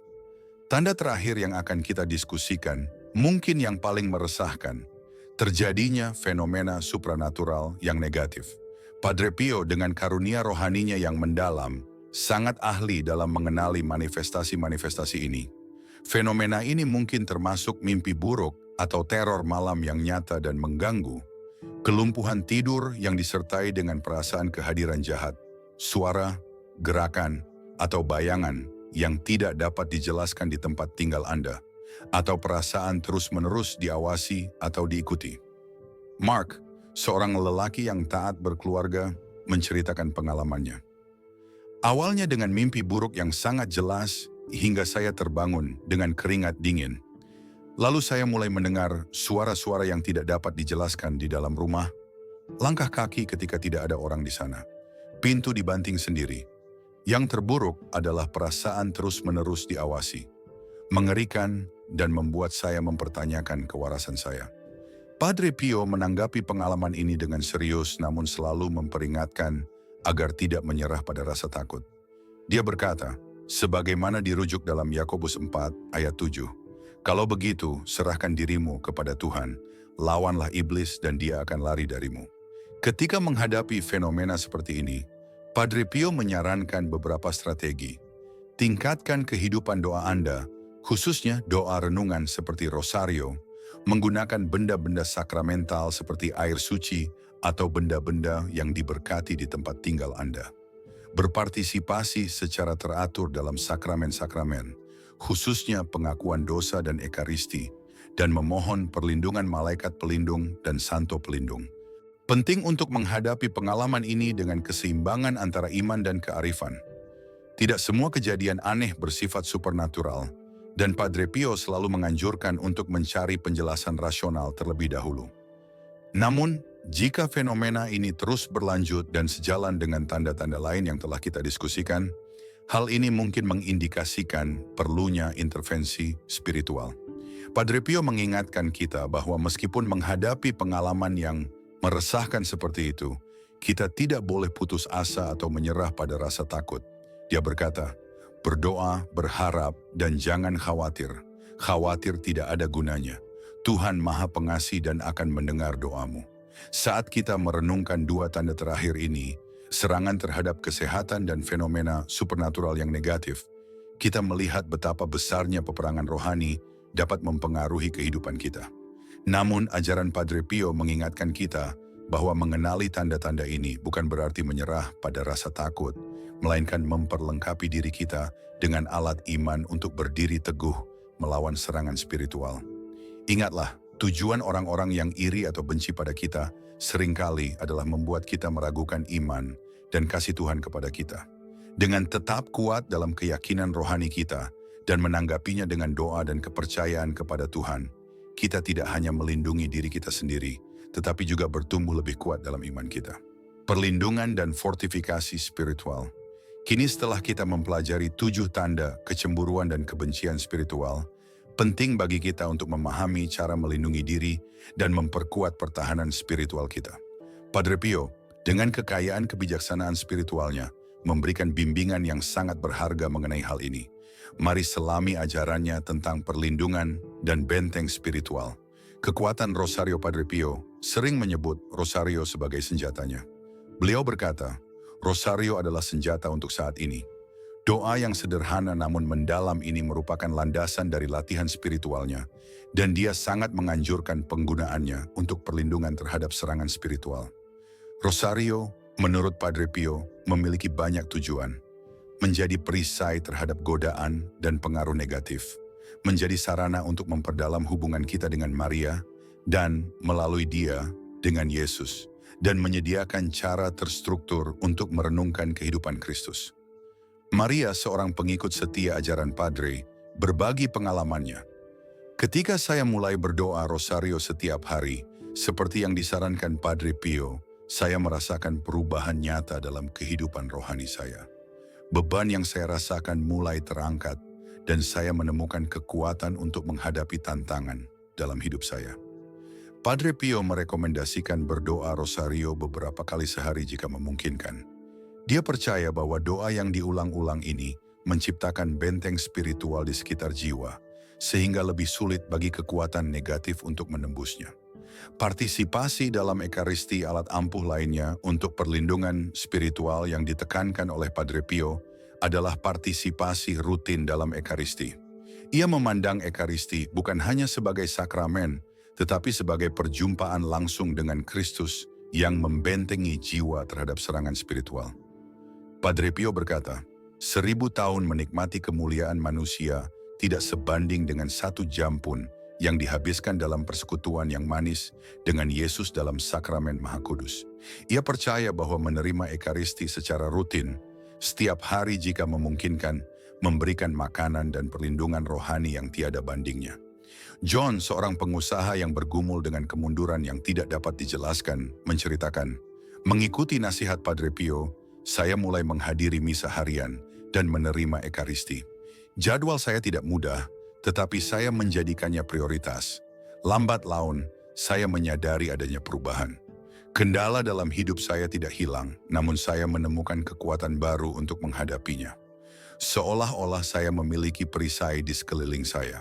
Tanda terakhir yang akan kita diskusikan, mungkin yang paling meresahkan, terjadinya fenomena supranatural yang negatif. Padre Pio dengan karunia rohaninya yang mendalam, sangat ahli dalam mengenali manifestasi-manifestasi ini. Fenomena ini mungkin termasuk mimpi buruk atau teror malam yang nyata dan mengganggu, kelumpuhan tidur yang disertai dengan perasaan kehadiran jahat, suara, gerakan, atau bayangan yang tidak dapat dijelaskan di tempat tinggal Anda, atau perasaan terus-menerus diawasi atau diikuti. Mark, seorang lelaki yang taat berkeluarga, menceritakan pengalamannya. Awalnya dengan mimpi buruk yang sangat jelas, hingga saya terbangun dengan keringat dingin. Lalu saya mulai mendengar suara-suara yang tidak dapat dijelaskan di dalam rumah, langkah kaki ketika tidak ada orang di sana, pintu dibanting sendiri. Yang terburuk adalah perasaan terus-menerus diawasi, mengerikan dan membuat saya mempertanyakan kewarasan saya. Padre Pio menanggapi pengalaman ini dengan serius namun selalu memperingatkan agar tidak menyerah pada rasa takut. Dia berkata, sebagaimana dirujuk dalam Yakobus 4 ayat 7, kalau begitu serahkan dirimu kepada Tuhan, lawanlah iblis dan dia akan lari darimu. Ketika menghadapi fenomena seperti ini, Padre Pio menyarankan beberapa strategi. Tingkatkan kehidupan doa Anda, khususnya doa renungan seperti rosario, menggunakan benda-benda sakramental seperti air suci atau benda-benda yang diberkati di tempat tinggal Anda. Berpartisipasi secara teratur dalam sakramen-sakramen, khususnya pengakuan dosa dan ekaristi, dan memohon perlindungan malaikat pelindung dan santo pelindung. Penting untuk menghadapi pengalaman ini dengan keseimbangan antara iman dan kearifan. Tidak semua kejadian aneh bersifat supernatural, dan Padre Pio selalu menganjurkan untuk mencari penjelasan rasional terlebih dahulu. Namun, jika fenomena ini terus berlanjut dan sejalan dengan tanda-tanda lain yang telah kita diskusikan, hal ini mungkin mengindikasikan perlunya intervensi spiritual. Padre Pio mengingatkan kita bahwa meskipun menghadapi pengalaman yang meresahkan seperti itu, kita tidak boleh putus asa atau menyerah pada rasa takut. Dia berkata, berdoa, berharap, dan jangan khawatir. Khawatir tidak ada gunanya. Tuhan Maha Pengasih dan akan mendengar doamu. Saat kita merenungkan dua tanda terakhir ini, serangan terhadap kesehatan dan fenomena supernatural yang negatif, kita melihat betapa besarnya peperangan rohani dapat mempengaruhi kehidupan kita. Namun ajaran Padre Pio mengingatkan kita bahwa mengenali tanda-tanda ini bukan berarti menyerah pada rasa takut, melainkan memperlengkapi diri kita dengan alat iman untuk berdiri teguh melawan serangan spiritual. Ingatlah, tujuan orang-orang yang iri atau benci pada kita seringkali adalah membuat kita meragukan iman dan kasih Tuhan kepada kita. Dengan tetap kuat dalam keyakinan rohani kita dan menanggapinya dengan doa dan kepercayaan kepada Tuhan, kita tidak hanya melindungi diri kita sendiri, tetapi juga bertumbuh lebih kuat dalam iman kita. Perlindungan dan fortifikasi spiritual. Kini setelah kita mempelajari 7 tanda kecemburuan dan kebencian spiritual, penting bagi kita untuk memahami cara melindungi diri dan memperkuat pertahanan spiritual kita. Padre Pio, dengan kekayaan kebijaksanaan spiritualnya, memberikan bimbingan yang sangat berharga mengenai hal ini. Mari selami ajarannya tentang perlindungan dan benteng spiritual. Kekuatan Rosario Padre Pio sering menyebut Rosario sebagai senjatanya. Beliau berkata, Rosario adalah senjata untuk saat ini. Doa yang sederhana namun mendalam ini merupakan landasan dari latihan spiritualnya, dan dia sangat menganjurkan penggunaannya untuk perlindungan terhadap serangan spiritual. Rosario, menurut Padre Pio, memiliki banyak tujuan. Menjadi perisai terhadap godaan dan pengaruh negatif, menjadi sarana untuk memperdalam hubungan kita dengan Maria, dan melalui dia dengan Yesus, dan menyediakan cara terstruktur untuk merenungkan kehidupan Kristus. Maria, seorang pengikut setia ajaran Padre, berbagi pengalamannya. Ketika saya mulai berdoa rosario setiap hari, seperti yang disarankan Padre Pio, saya merasakan perubahan nyata dalam kehidupan rohani saya. Beban yang saya rasakan mulai terangkat, dan saya menemukan kekuatan untuk menghadapi tantangan dalam hidup saya. Padre Pio merekomendasikan berdoa rosario beberapa kali sehari jika memungkinkan. Dia percaya bahwa doa yang diulang-ulang ini menciptakan benteng spiritual di sekitar jiwa, sehingga lebih sulit bagi kekuatan negatif untuk menembusnya. Partisipasi dalam Ekaristi alat ampuh lainnya untuk perlindungan spiritual yang ditekankan oleh Padre Pio adalah partisipasi rutin dalam Ekaristi. Ia memandang Ekaristi bukan hanya sebagai sakramen, tetapi sebagai perjumpaan langsung dengan Kristus yang membentengi jiwa terhadap serangan spiritual. Padre Pio berkata, 1000 tahun menikmati kemuliaan manusia tidak sebanding dengan 1 jam pun yang dihabiskan dalam persekutuan yang manis dengan Yesus dalam sakramen Maha Kudus. Ia percaya bahwa menerima Ekaristi secara rutin, setiap hari jika memungkinkan, memberikan makanan dan perlindungan rohani yang tiada bandingnya. John, seorang pengusaha yang bergumul dengan kemunduran yang tidak dapat dijelaskan, menceritakan, mengikuti nasihat Padre Pio, saya mulai menghadiri misa harian dan menerima Ekaristi. Jadwal saya tidak mudah, tetapi saya menjadikannya prioritas. Lambat laun, saya menyadari adanya perubahan. Kendala dalam hidup saya tidak hilang, namun saya menemukan kekuatan baru untuk menghadapinya. Seolah-olah saya memiliki perisai di sekeliling saya.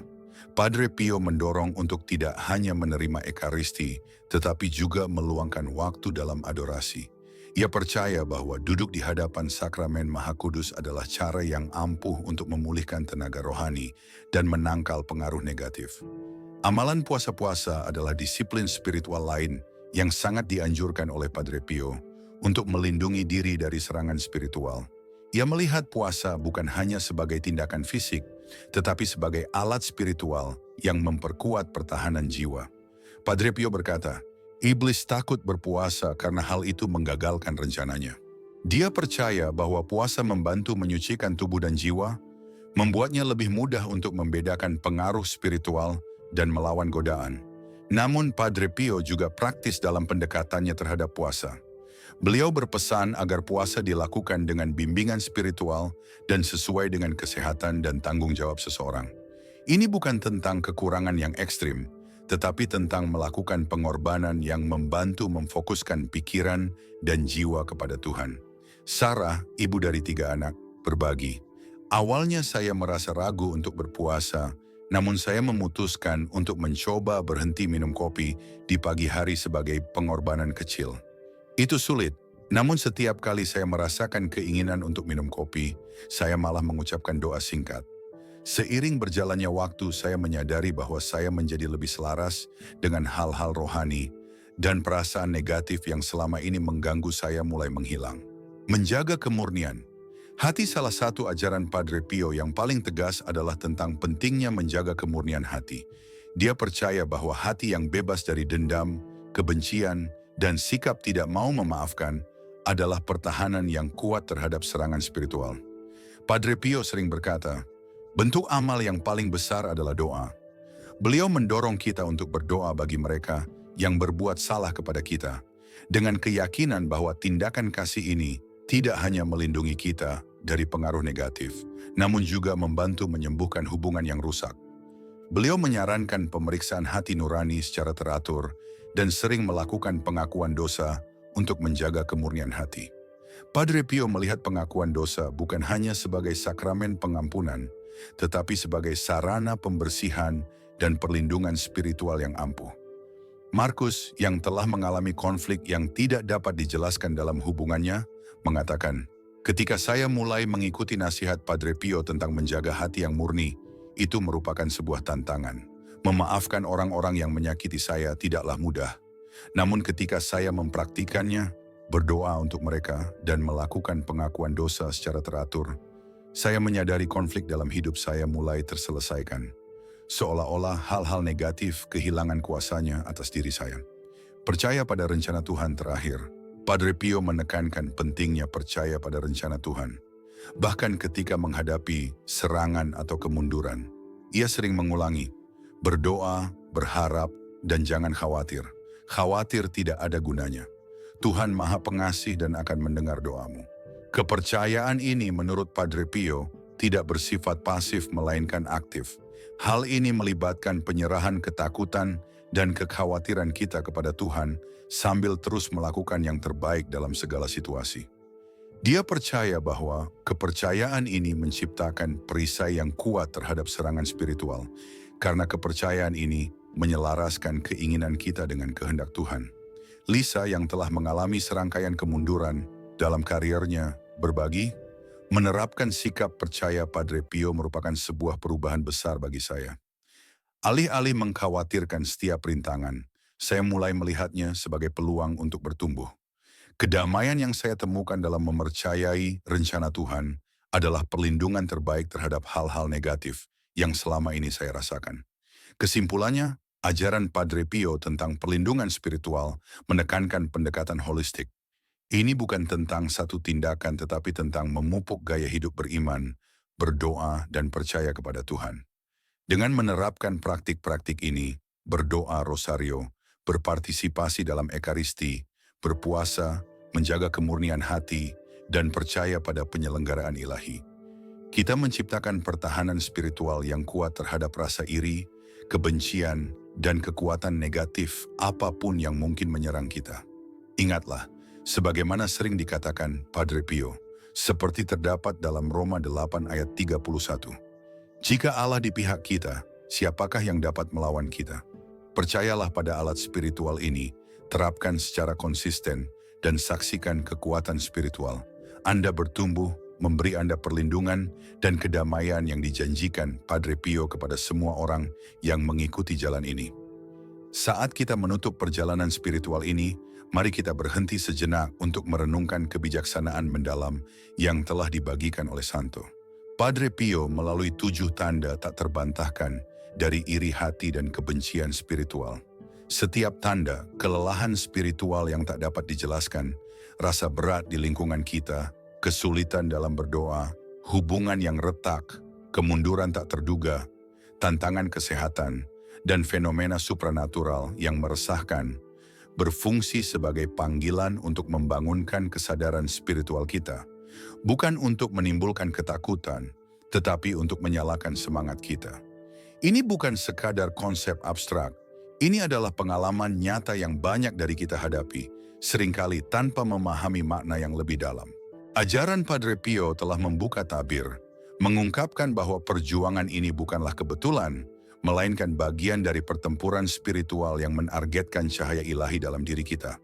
Padre Pio mendorong untuk tidak hanya menerima Ekaristi, tetapi juga meluangkan waktu dalam adorasi. Ia percaya bahwa duduk di hadapan sakramen Maha Kudus adalah cara yang ampuh untuk memulihkan tenaga rohani dan menangkal pengaruh negatif. Amalan puasa-puasa adalah disiplin spiritual lain yang sangat dianjurkan oleh Padre Pio untuk melindungi diri dari serangan spiritual. Ia melihat puasa bukan hanya sebagai tindakan fisik, tetapi sebagai alat spiritual yang memperkuat pertahanan jiwa. Padre Pio berkata, iblis takut berpuasa karena hal itu menggagalkan rencananya. Dia percaya bahwa puasa membantu menyucikan tubuh dan jiwa, membuatnya lebih mudah untuk membedakan pengaruh spiritual dan melawan godaan. Namun Padre Pio juga praktis dalam pendekatannya terhadap puasa. Beliau berpesan agar puasa dilakukan dengan bimbingan spiritual dan sesuai dengan kesehatan dan tanggung jawab seseorang. Ini bukan tentang kekurangan yang ekstrim, tetapi tentang melakukan pengorbanan yang membantu memfokuskan pikiran dan jiwa kepada Tuhan. Sarah, ibu dari 3 anak, berbagi, awalnya saya merasa ragu untuk berpuasa, namun saya memutuskan untuk mencoba berhenti minum kopi di pagi hari sebagai pengorbanan kecil. Itu sulit, namun setiap kali saya merasakan keinginan untuk minum kopi, saya malah mengucapkan doa singkat. Seiring berjalannya waktu, saya menyadari bahwa saya menjadi lebih selaras dengan hal-hal rohani, dan perasaan negatif yang selama ini mengganggu saya mulai menghilang. Menjaga kemurnian. Hati salah satu ajaran Padre Pio yang paling tegas adalah tentang pentingnya menjaga kemurnian hati. Dia percaya bahwa hati yang bebas dari dendam, kebencian, dan sikap tidak mau memaafkan adalah pertahanan yang kuat terhadap serangan spiritual. Padre Pio sering berkata, bentuk amal yang paling besar adalah doa. Beliau mendorong kita untuk berdoa bagi mereka yang berbuat salah kepada kita, dengan keyakinan bahwa tindakan kasih ini tidak hanya melindungi kita dari pengaruh negatif, namun juga membantu menyembuhkan hubungan yang rusak. Beliau menyarankan pemeriksaan hati nurani secara teratur dan sering melakukan pengakuan dosa untuk menjaga kemurnian hati. Padre Pio melihat pengakuan dosa bukan hanya sebagai sakramen pengampunan, tetapi sebagai sarana pembersihan dan perlindungan spiritual yang ampuh. Markus, yang telah mengalami konflik yang tidak dapat dijelaskan dalam hubungannya, mengatakan, ketika saya mulai mengikuti nasihat Padre Pio tentang menjaga hati yang murni, itu merupakan sebuah tantangan. Memaafkan orang-orang yang menyakiti saya tidaklah mudah. Namun ketika saya mempraktikannya, berdoa untuk mereka, dan melakukan pengakuan dosa secara teratur, saya menyadari konflik dalam hidup saya mulai terselesaikan. Seolah-olah hal-hal negatif kehilangan kuasanya atas diri saya. Percaya pada rencana Tuhan terakhir. Padre Pio menekankan pentingnya percaya pada rencana Tuhan. Bahkan ketika menghadapi serangan atau kemunduran, ia sering mengulangi, berdoa, berharap, dan jangan khawatir. Khawatir tidak ada gunanya. Tuhan Maha Pengasih dan akan mendengar doamu. Kepercayaan ini menurut Padre Pio tidak bersifat pasif melainkan aktif. Hal ini melibatkan penyerahan ketakutan dan kekhawatiran kita kepada Tuhan sambil terus melakukan yang terbaik dalam segala situasi. Dia percaya bahwa kepercayaan ini menciptakan perisai yang kuat terhadap serangan spiritual, karena kepercayaan ini menyelaraskan keinginan kita dengan kehendak Tuhan. Lisa yang telah mengalami serangkaian kemunduran dalam karirnya berbagi, menerapkan sikap percaya Padre Pio merupakan sebuah perubahan besar bagi saya. Alih-alih mengkhawatirkan setiap rintangan, saya mulai melihatnya sebagai peluang untuk bertumbuh. Kedamaian yang saya temukan dalam mempercayai rencana Tuhan adalah perlindungan terbaik terhadap hal-hal negatif yang selama ini saya rasakan. Kesimpulannya, ajaran Padre Pio tentang perlindungan spiritual menekankan pendekatan holistik. Ini bukan tentang satu tindakan tetapi tentang memupuk gaya hidup beriman, berdoa, dan percaya kepada Tuhan. Dengan menerapkan praktik-praktik ini, berdoa rosario, berpartisipasi dalam ekaristi, berpuasa, menjaga kemurnian hati, dan percaya pada penyelenggaraan ilahi, kita menciptakan pertahanan spiritual yang kuat terhadap rasa iri, kebencian, dan kekuatan negatif apapun yang mungkin menyerang kita. Ingatlah, sebagaimana sering dikatakan Padre Pio, seperti terdapat dalam Roma 8 ayat 31. Jika Allah di pihak kita, siapakah yang dapat melawan kita? Percayalah pada alat spiritual ini, terapkan secara konsisten, dan saksikan kekuatan spiritual. Anda bertumbuh, memberi Anda perlindungan dan kedamaian yang dijanjikan Padre Pio kepada semua orang yang mengikuti jalan ini. Saat kita menutup perjalanan spiritual ini, mari kita berhenti sejenak untuk merenungkan kebijaksanaan mendalam yang telah dibagikan oleh Santo Padre Pio melalui 7 tanda tak terbantahkan dari iri hati dan kebencian spiritual. Setiap tanda kelelahan spiritual yang tak dapat dijelaskan, rasa berat di lingkungan kita, kesulitan dalam berdoa, hubungan yang retak, kemunduran tak terduga, tantangan kesehatan, dan fenomena supranatural yang meresahkan, berfungsi sebagai panggilan untuk membangunkan kesadaran spiritual kita. Bukan untuk menimbulkan ketakutan, tetapi untuk menyalakan semangat kita. Ini bukan sekadar konsep abstrak, ini adalah pengalaman nyata yang banyak dari kita hadapi, seringkali tanpa memahami makna yang lebih dalam. Ajaran Padre Pio telah membuka tabir, mengungkapkan bahwa perjuangan ini bukanlah kebetulan, melainkan bagian dari pertempuran spiritual yang menargetkan cahaya ilahi dalam diri kita.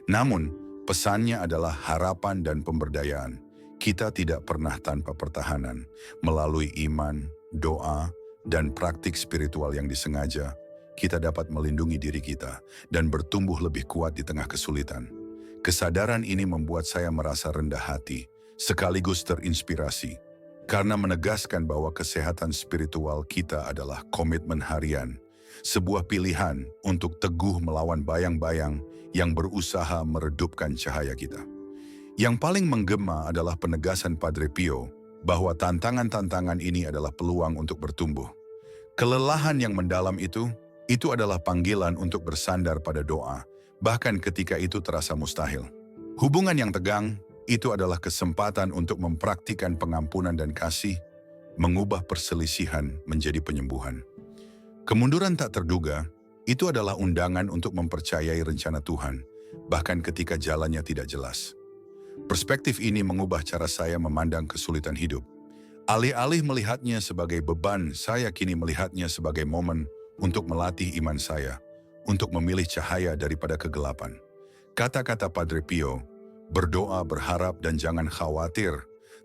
Namun, pesannya adalah harapan dan pemberdayaan. Kita tidak pernah tanpa pertahanan. Melalui iman, doa, dan praktik spiritual yang disengaja, kita dapat melindungi diri kita dan bertumbuh lebih kuat di tengah kesulitan. Kesadaran ini membuat saya merasa rendah hati, sekaligus terinspirasi, karena menegaskan bahwa kesehatan spiritual kita adalah komitmen harian, sebuah pilihan untuk teguh melawan bayang-bayang yang berusaha meredupkan cahaya kita. Yang paling menggema adalah penegasan Padre Pio bahwa tantangan-tantangan ini adalah peluang untuk bertumbuh. Kelelahan yang mendalam itu adalah panggilan untuk bersandar pada doa, bahkan ketika itu terasa mustahil. Hubungan yang tegang, itu adalah kesempatan untuk mempraktikkan pengampunan dan kasih, mengubah perselisihan menjadi penyembuhan. Kemunduran tak terduga, itu adalah undangan untuk mempercayai rencana Tuhan, bahkan ketika jalannya tidak jelas. Perspektif ini mengubah cara saya memandang kesulitan hidup. Alih-alih melihatnya sebagai beban, saya kini melihatnya sebagai momen untuk melatih iman saya, untuk memilih cahaya daripada kegelapan. Kata-kata Padre Pio, berdoa, berharap, dan jangan khawatir,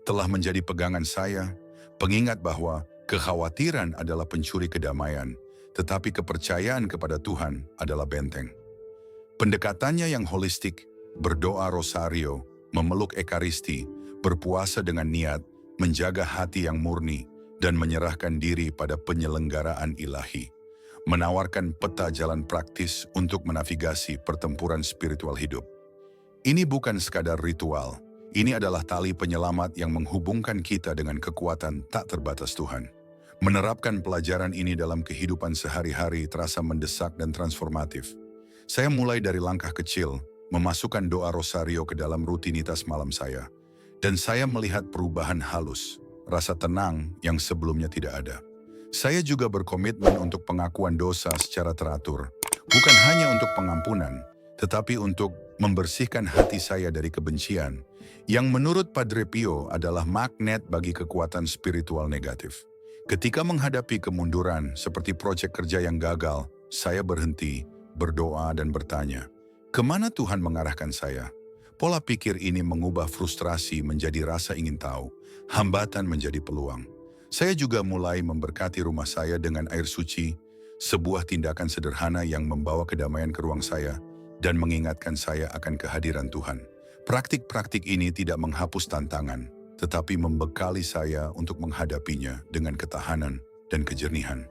telah menjadi pegangan saya, pengingat bahwa kekhawatiran adalah pencuri kedamaian, tetapi kepercayaan kepada Tuhan adalah benteng. Pendekatannya yang holistik, berdoa rosario, memeluk ekaristi, berpuasa dengan niat, menjaga hati yang murni, dan menyerahkan diri pada penyelenggaraan ilahi, menawarkan peta jalan praktis untuk menavigasi pertempuran spiritual hidup. Ini bukan sekadar ritual, ini adalah tali penyelamat yang menghubungkan kita dengan kekuatan tak terbatas Tuhan. Menerapkan pelajaran ini dalam kehidupan sehari-hari terasa mendesak dan transformatif. Saya mulai dari langkah kecil, memasukkan doa rosario ke dalam rutinitas malam saya, dan saya melihat perubahan halus, rasa tenang yang sebelumnya tidak ada. Saya juga berkomitmen untuk pengakuan dosa secara teratur, Bukan hanya untuk pengampunan, tetapi untuk membersihkan hati saya dari kebencian, yang menurut Padre Pio adalah magnet bagi kekuatan spiritual negatif. Ketika menghadapi kemunduran seperti proyek kerja yang gagal, saya berhenti, berdoa dan bertanya, kemana Tuhan mengarahkan saya? Pola pikir ini mengubah frustrasi menjadi rasa ingin tahu, hambatan menjadi peluang. Saya juga mulai memberkati rumah saya dengan air suci, sebuah tindakan sederhana yang membawa kedamaian ke ruang saya dan mengingatkan saya akan kehadiran Tuhan. Praktik-praktik ini tidak menghapus tantangan, tetapi membekali saya untuk menghadapinya dengan ketahanan dan kejernihan.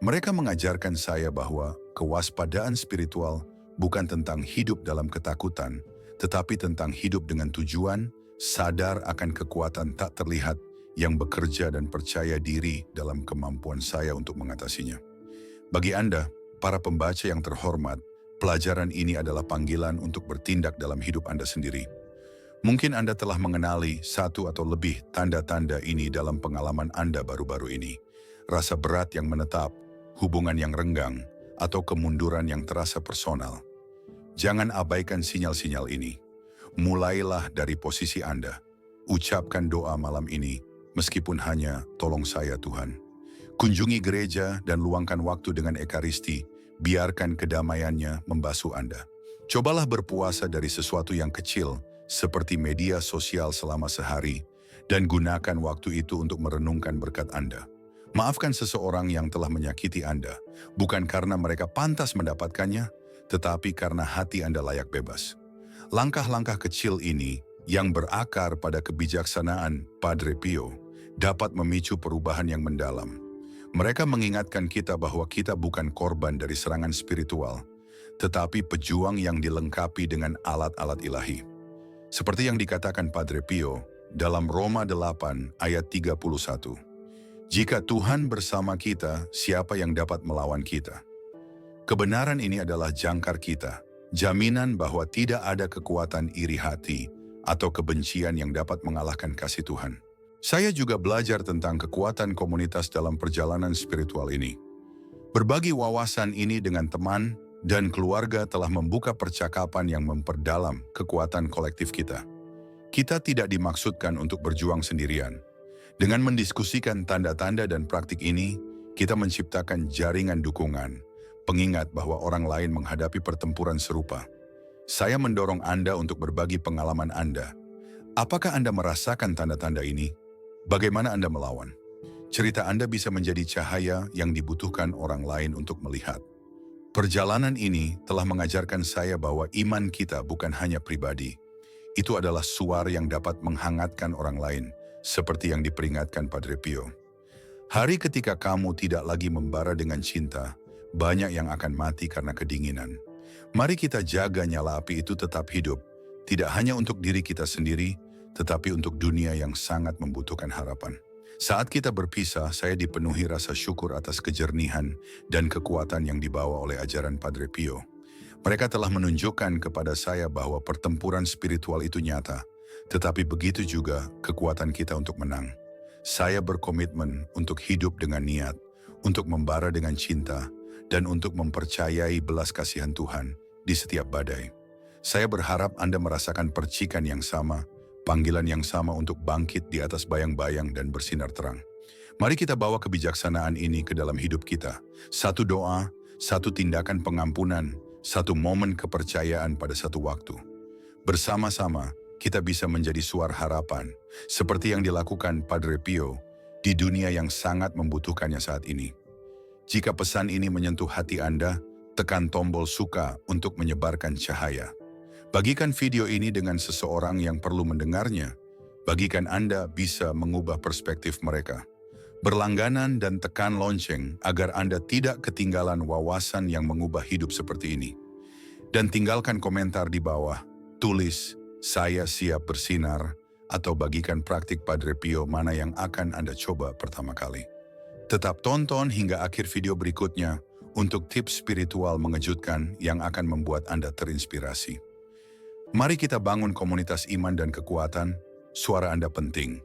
Mereka mengajarkan saya bahwa kewaspadaan spiritual bukan tentang hidup dalam ketakutan, tetapi tentang hidup dengan tujuan, sadar akan kekuatan tak terlihat yang bekerja dan percaya diri dalam kemampuan saya untuk mengatasinya. Bagi Anda, para pembaca yang terhormat, pelajaran ini adalah panggilan untuk bertindak dalam hidup Anda sendiri. Mungkin Anda telah mengenali satu atau lebih tanda-tanda ini dalam pengalaman Anda baru-baru ini. Rasa berat yang menetap, hubungan yang renggang, atau kemunduran yang terasa personal. Jangan abaikan sinyal-sinyal ini. Mulailah dari posisi Anda. Ucapkan doa malam ini, meskipun hanya tolong saya Tuhan. Kunjungi gereja dan luangkan waktu dengan Ekaristi, biarkan kedamaiannya membasuh Anda. Cobalah berpuasa dari sesuatu yang kecil, seperti media sosial selama sehari, dan gunakan waktu itu untuk merenungkan berkat Anda. Maafkan seseorang yang telah menyakiti Anda, bukan karena mereka pantas mendapatkannya, tetapi karena hati Anda layak bebas. Langkah-langkah kecil ini yang berakar pada kebijaksanaan Padre Pio dapat memicu perubahan yang mendalam. Mereka mengingatkan kita bahwa kita bukan korban dari serangan spiritual, tetapi pejuang yang dilengkapi dengan alat-alat ilahi. Seperti yang dikatakan Padre Pio dalam Roma 8 ayat 31. Jika Tuhan bersama kita, siapa yang dapat melawan kita? Kebenaran ini adalah jangkar kita, jaminan bahwa tidak ada kekuatan iri hati atau kebencian yang dapat mengalahkan kasih Tuhan. Saya juga belajar tentang kekuatan komunitas dalam perjalanan spiritual ini. Berbagi wawasan ini dengan teman dan keluarga telah membuka percakapan yang memperdalam kekuatan kolektif kita. Kita tidak dimaksudkan untuk berjuang sendirian. Dengan mendiskusikan tanda-tanda dan praktik ini, kita menciptakan jaringan dukungan, pengingat bahwa orang lain menghadapi pertempuran serupa. Saya mendorong Anda untuk berbagi pengalaman Anda. Apakah Anda merasakan tanda-tanda ini? Bagaimana Anda melawan? Cerita Anda bisa menjadi cahaya yang dibutuhkan orang lain untuk melihat. Perjalanan ini telah mengajarkan saya bahwa iman kita bukan hanya pribadi. Itu adalah suara yang dapat menghangatkan orang lain, seperti yang diperingatkan Padre Pio. Hari ketika kamu tidak lagi membara dengan cinta, banyak yang akan mati karena kedinginan. Mari kita jaga nyala api itu tetap hidup, tidak hanya untuk diri kita sendiri, tetapi untuk dunia yang sangat membutuhkan harapan. Saat kita berpisah, saya dipenuhi rasa syukur atas kejernihan dan kekuatan yang dibawa oleh ajaran Padre Pio. Mereka telah menunjukkan kepada saya bahwa pertempuran spiritual itu nyata, tetapi begitu juga kekuatan kita untuk menang. Saya berkomitmen untuk hidup dengan niat, untuk membara dengan cinta, dan untuk mempercayai belas kasihan Tuhan di setiap badai. Saya berharap Anda merasakan percikan yang sama, panggilan yang sama untuk bangkit di atas bayang-bayang dan bersinar terang. Mari kita bawa kebijaksanaan ini ke dalam hidup kita. Satu doa, satu tindakan pengampunan, satu momen kepercayaan pada satu waktu. Bersama-sama, kita bisa menjadi suara harapan, seperti yang dilakukan Padre Pio di dunia yang sangat membutuhkannya saat ini. Jika pesan ini menyentuh hati Anda, tekan tombol suka untuk menyebarkan cahaya. Bagikan video ini dengan seseorang yang perlu mendengarnya. Bagikan Anda bisa mengubah perspektif mereka. Berlangganan dan tekan lonceng agar Anda tidak ketinggalan wawasan yang mengubah hidup seperti ini. Dan tinggalkan komentar di bawah, tulis, "Saya siap bersinar," atau bagikan praktik Padre Pio mana yang akan Anda coba pertama kali. Tetap tonton hingga akhir video berikutnya untuk tips spiritual mengejutkan yang akan membuat Anda terinspirasi. Mari kita bangun komunitas iman dan kekuatan. Suara Anda penting.